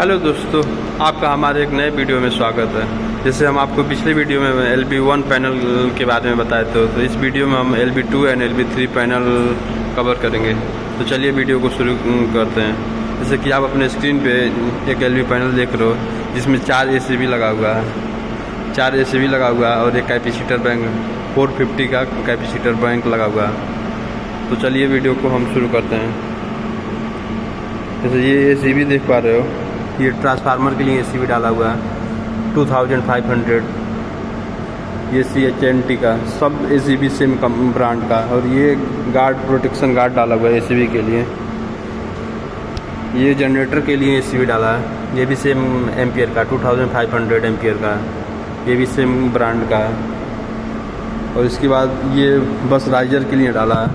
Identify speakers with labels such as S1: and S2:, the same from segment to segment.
S1: Hello दोस्तों, आपका हमारे एक नए वीडियो में स्वागत है। जैसे हम आपको पिछले वीडियो में LB1 पैनल के बारे में बताए थे, तो इस वीडियो में हम LB2 and LB3 panel cover करेंगे। तो चलिए वीडियो को शुरू करते हैं। जैसे कि आप अपने स्क्रीन पे एक LB पैनल देख रहे हो जिसमें 4 ACB लगा हुआ है, 4 ACB लगा हुआ है और एक कैपेसिटर बैंक 450 का कैपेसिटर बैंक लगा हुआ है। तो चलिए वीडियो को हम शुरू करते हैं। जैसे ये ACB देख पा रहे हो, ये ट्रांसफार्मर के लिए ACB डाला हुआ है 2500, ये CHNT का सब ACB सेम ब्रांड का। और ये गार्ड प्रोटेक्शन गार्ड डाला हुआ है ACB के लिए। ये जनरेटर के लिए ACB डाला है, ये भी सेम एम्पियर का 2500 एम्पियर का, ये भी सेम ब्रांड का है। और इसके बाद ये बस राइजर के लिए डाला है,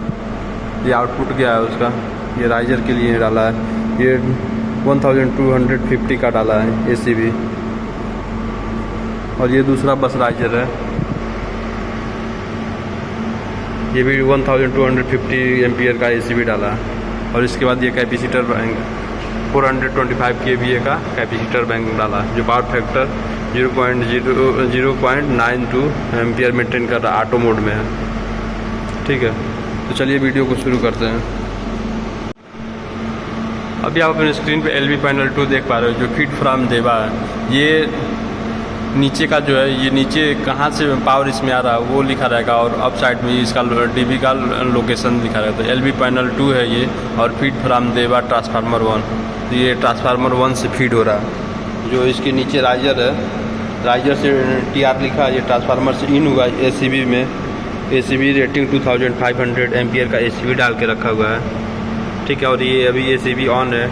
S1: ये आउटपुट क्या है उसका, ये राइजर के लिए डाला है। ये 1250 का डाला है ACB। और ये दूसरा बस राइजर है, ये भी 1250 एम्पियर का ACB डाला है। और इसके बाद ये कैपेसिटर बैंक 425 kVA का कैपेसिटर बैंक डाला, जो पावर फैक्टर 0.92 एम्पियर मेंटेन कर रहा, ऑटो मोड में है। ठीक है, तो चलिए वीडियो को शुरू करते हैं। अभी आप अपने स्क्रीन पे LB पैनल 2 देख पा रहे हो, जो फिट फ्रॉम देवा है। ये नीचे का जो है, ये नीचे कहाँ से पावर इसमें आ रहा है वो लिखा रहेगा, और अप साइड में इसका DB का लोकेशन लिखा रहेगा। तो LB पैनल 2 है ये, और फीड फ्रॉम देवा ट्रांसफार्मर 1। तो ये ट्रांसफार्मर 1 से फीड हो रहा है। जो इसके नीचे राइजर है, राइजर से TR लिखा है, ये ट्रांसफार्मर से इन हुआ ACB में। ACB रेटिंग 2500 एम्पियर का ACB डाल के रखा हुआ है। ठीक है, और ये अभी ACB ऑन है,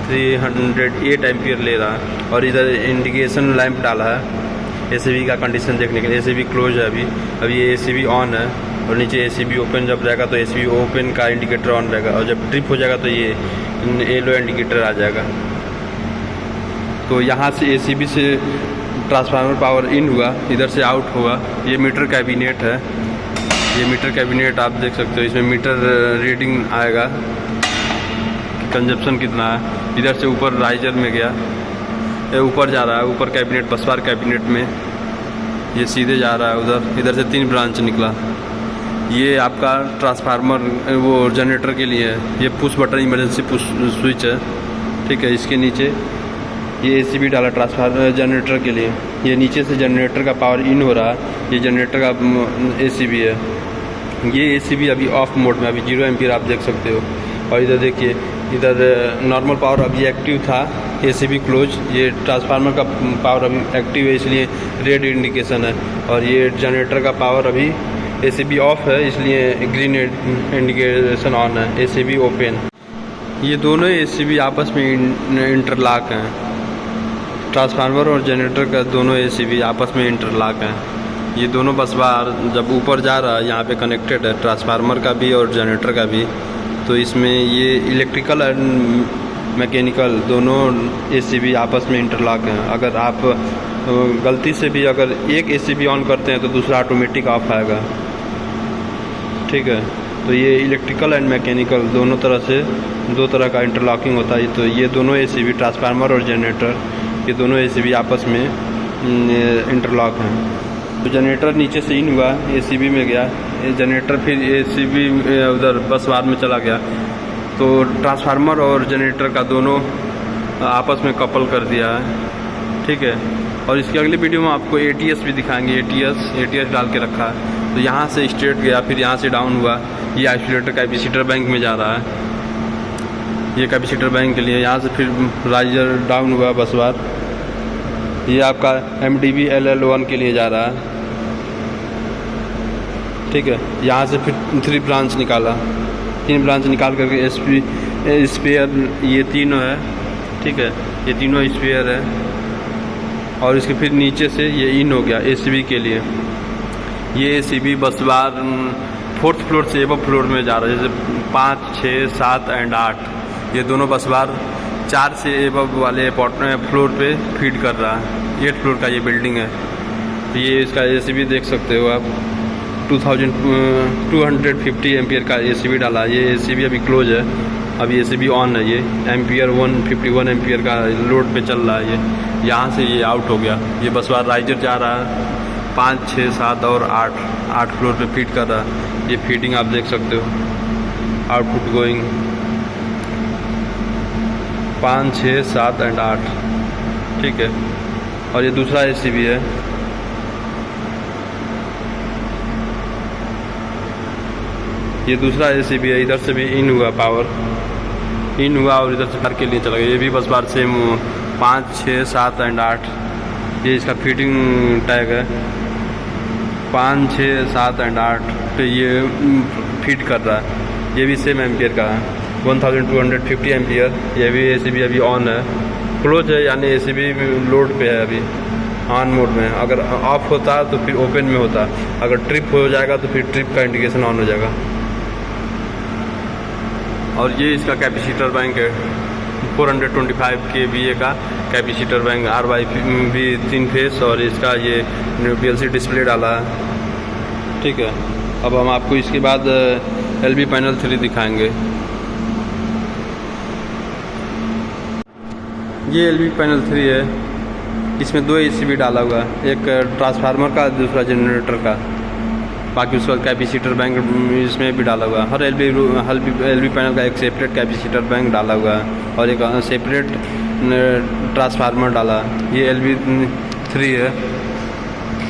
S1: 308 एम्पियर ले रहा है। और इधर इंडिकेशन लैंप डाला है ACB का कंडीशन देखने के लिए। ACB क्लोज है अभी ये ACB ऑन है। और नीचे ACB ओपन जब रहेगा तो ACB ओपन का इंडिकेटर ऑन रहेगा, और जब ट्रिप हो जाएगा तो ये येलो इंडिकेटर आ जाएगा। तो यहाँ से ACB से ट्रांसफार्मर पावर इन हुआ, इधर से आउट हुआ। ये मीटर कैबिनेट है, ये मीटर कैबिनेट आप देख सकते हो। इसमें मीटर रीडिंग आएगा, कंजप्शन कितना है। इधर से ऊपर राइजर में गया, ऊपर जा रहा है, ऊपर कैबिनेट बसवार कैबिनेट में ये सीधे जा रहा है उधर। इधर से 3 ब्रांच निकला। ये आपका ट्रांसफार्मर वो जनरेटर के लिए है, ये push button emergency push switch है। ठीक है, इसके नीचे ये ACB डाला ट्रांसफार्मर जनरेटर के लिए। ये नीचे से जनरेटर का पावर इन हो रहा है, ये जनरेटर का ACB है। ये ACB अभी ऑफ मोड में, अभी 0 एम्पियर आप देख सकते हो। और इधर देखिए, इधर नॉर्मल पावर अभी एक्टिव था, ACB क्लोज। ये ट्रांसफार्मर का पावर अभी एक्टिव है, इसलिए रेड इंडिकेशन है। और ये जनरेटर का पावर अभी ACB ऑफ है, इसलिए ग्रीन इंडिकेशन ऑन है, ACB ओपन। ये दोनों ACB आपस में इंटरलॉक हैं, ट्रांसफार्मर और जनरेटर का दोनों ACB आपस में इंटरलॉक हैं। ये दोनों बस बार जब ऊपर जा रहा है, यहाँ पे कनेक्टेड है, ट्रांसफार्मर का भी और जनरेटर का भी। तो इसमें ये इलेक्ट्रिकल एंड मैकेनिकल दोनों ACB आपस में इंटरलॉक हैं। अगर आप गलती से भी अगर एक ACB ऑन करते हैं तो दूसरा ऑटोमेटिक ऑफ आएगा। ठीक है, तो ये इलेक्ट्रिकल एंड मैकेनिकल दोनों तरह से 2 तरह का इंटरलॉकिंग होता है। तो ये दोनों ACB ट्रांसफार्मर और जनरेटर, ये दोनों ACB आपस में इंटरलॉक हैं। तो जनरेटर नीचे से इन हुआ, ACB में गया, जनरेटर फिर ACB उधर बस बार में चला गया। तो ट्रांसफार्मर और जनरेटर का दोनों आपस में कपल कर दिया है। ठीक है, और इसके अगले वीडियो में आपको ATS भी दिखाएंगे। ATS डाल के रखा है। तो यहाँ से स्ट्रेट गया, फिर यहाँ से डाउन हुआ। ये आइसोलेटर कैपेसिटर बैंक में जा रहा है, ये कैपेसिटर बैंक के लिए। यहाँ से फिर राइजर डाउन हुआ बस बार। ये आपका MDB LL1 के लिए जा रहा है। ठीक है, यहाँ से फिर 3 ब्रांच निकाला, 3 ब्रांच निकाल करके स्पेयर ये तीनों है। ठीक है, ये तीनों स्पेयर है। और इसके फिर नीचे से ये इन हो गया ACB के लिए। ये ACB बस बार 4th फ्लोर से एबव फ्लोर में जा रहा है, जैसे 5, 6, 7 एंड 8। ये दोनों बस बार 4 से एबव वाले फ्लोर पे फीड कर रहा है। 8th फ्लोर का ये बिल्डिंग है। तो ये इसका ACB देख सकते हो आप, 2250 एम्पियर का ACB डाला। ये ACB अभी क्लोज है, अभी एसीबी ऑन है, ये एम्पियर 151 एम्पियर का लोड पे चल रहा है। ये यहाँ से ये आउट हो गया। ये बस बार राइजर जा रहा है 5, 6, 7 और 8 फ्लोर पे फीड कर रहा है। ये फीडिंग आप देख सकते हो। आउटपुट गोइंग 5, 6, 7 एंड 8, ठीक है। और ये दूसरा एसीबी है। ये दूसरा एसीबी है। इधर से भी इन हुआ, पावर इन हुआ और इधर से बाहर के लिए चला गया। ये भी बस बार सेम 5, 6, 7 एंड 8। ये इसका फीडिंग टैग है 5, 6, 7 एंड 8 पे ये फीड कर रहा है। ये भी सेम एम्पियर का है 1250 एम्पियर। ये भी एसीबी अभी ऑन है, क्लोज है, यानी एसीबी लोड पे है अभी ऑन मोड में। अगर ऑफ होता तो फिर ओपन में होता। अगर ट्रिप हो जाएगा तो फिर ट्रिप का इंडिकेशन ऑन हो जाएगा। और ये इसका कैपेसिटर बैंक है 425 kVA का कैपेसिटर बैंक RYB 3 फेस। और इसका ये PLC डिस्प्ले डाला है, ठीक है। अब हम आपको इसके बाद LV पैनल 3 दिखाएंगे। ये LV पैनल 3 है। इसमें 2 एसीबी डाला हुआ है, एक ट्रांसफार्मर का, दूसरा जनरेटर का। बाकी उसका कैपेसिटर बैंक इसमें भी डाला हुआ है। हर LV पैनल का एक सेपरेट कैपेसिटर बैंक डाला हुआ है और एक सेपरेट ट्रांसफार्मर डाला है। ये LV 3 है।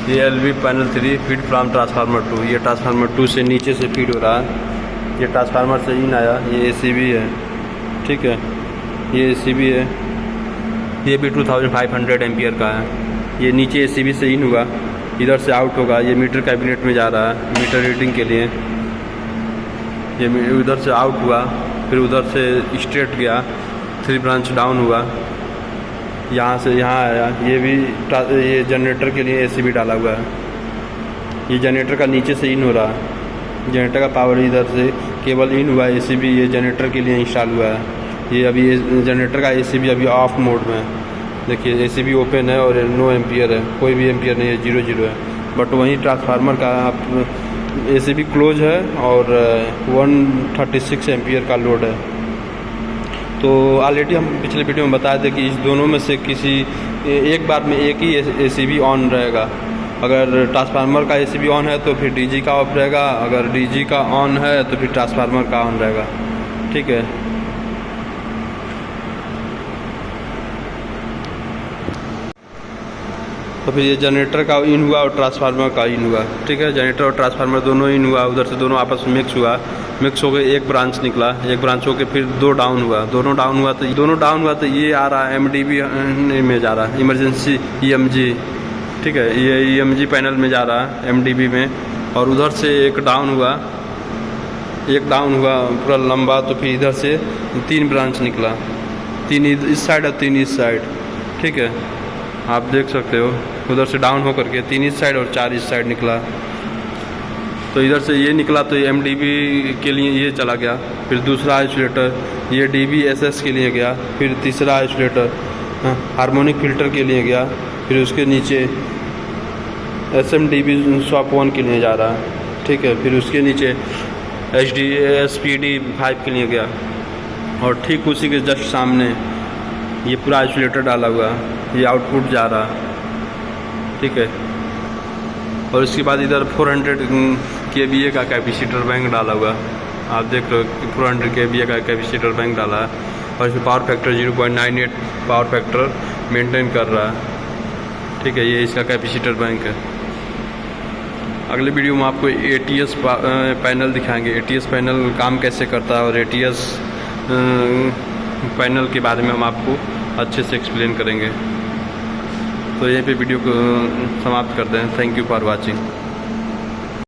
S1: ये LV panel 3 feed from transformer 2। ये ट्रांसफार्मर 2 से नीचे से फीड हो रहा है। ये ट्रांसफार्मर से इन आया। ये एसीबी है, ठीक है। ये एसीबी है। ये भी 2500 एम्पियर का है। ये नीचे एसीबी से इन हुआ, इधर से आउट होगा। ये मीटर कैबिनेट में जा रहा है मीटर रीडिंग के लिए। ये उधर से आउट हुआ, फिर उधर से स्ट्रेट गया, 3 ब्रांच डाउन हुआ, यहाँ से यहाँ आया। ये भी ये जनरेटर के लिए एसीबी डाला हुआ है। ये जनरेटर का नीचे से इन हो रहा है। जनरेटर का पावर इधर से केबल इन हुआ है। एसीबी ये जनरेटर के लिए इंस्टॉल हुआ है। ये अभी जनरेटर का एसीबी अभी ऑफ मोड में है। देखिए एसीबी ओपन है और नो एम्पियर है, कोई भी एम्पियर नहीं है, 0 है। बट वहीं ट्रांसफार्मर का आप एसीबी क्लोज है और 136 एम्पियर का लोड है। तो ऑलरेडी हम पिछले वीडियो में बताए थे कि इस दोनों में से किसी एक बार में एक ही एसीबी ऑन रहेगा। अगर ट्रांसफार्मर का एसीबी ऑन है तो फिर डीजी का ऑफ रहेगा। अगर डीजी का ऑन है तो फिर ट्रांसफार्मर का ऑन रहेगा, ठीक है। तो फिर ये जनरेटर का इन हुआ और ट्रांसफार्मर का इन हुआ, ठीक है। जनरेटर और ट्रांसफार्मर दोनों इन हुआ, उधर से दोनों आपस में मिक्स हो गए। एक ब्रांच निकला, एक ब्रांच होकर फिर 2 डाउन हुआ। दोनों डाउन हुआ तो ये आ रहा है MDB में जा रहा है, इमरजेंसी EMG, ठीक है। ये EMG पैनल में जा रहा है MDB में। और उधर से एक डाउन हुआ पूरा लंबा। तो फिर इधर से 3 ब्रांच निकला, 3 इस साइड और 3 इस साइड, ठीक है। आप देख सकते हो उधर से डाउन होकर के 3 इस साइड और 4 इस साइड निकला। तो इधर से ये निकला तो MDB के लिए ये चला गया। फिर दूसरा आइसोलेटर ये DBSS के लिए गया। फिर तीसरा आइसोलेटर हार्मोनिक फिल्टर के लिए गया। फिर उसके नीचे SMDB swap 1 के लिए जा रहा है, ठीक है। फिर उसके नीचे SPD 5 के लिए गया। और ठीक उसी के जस्ट सामने ये पूरा आइसोलेटर डाला हुआ है। ये आउटपुट जा रहा, ठीक है। और इसके बाद इधर 400 kVA का कैपेसिटर बैंक डाला हुआ, आप देख रहे हो 400 kVA का कैपेसिटर बैंक डाला है। और इसमें power factor 0.98 power factor maintain कर रहा है, ठीक है। ये इसका कैपेसिटर बैंक है। अगले वीडियो में आपको ATS पैनल दिखाएंगे। ATS पैनल काम कैसे करता है और ATS पैनल के बारे में हम आपको अच्छे से एक्सप्लेन करेंगे। तो यहीं पे वीडियो को समाप्त करते हैं। Thank you for watching.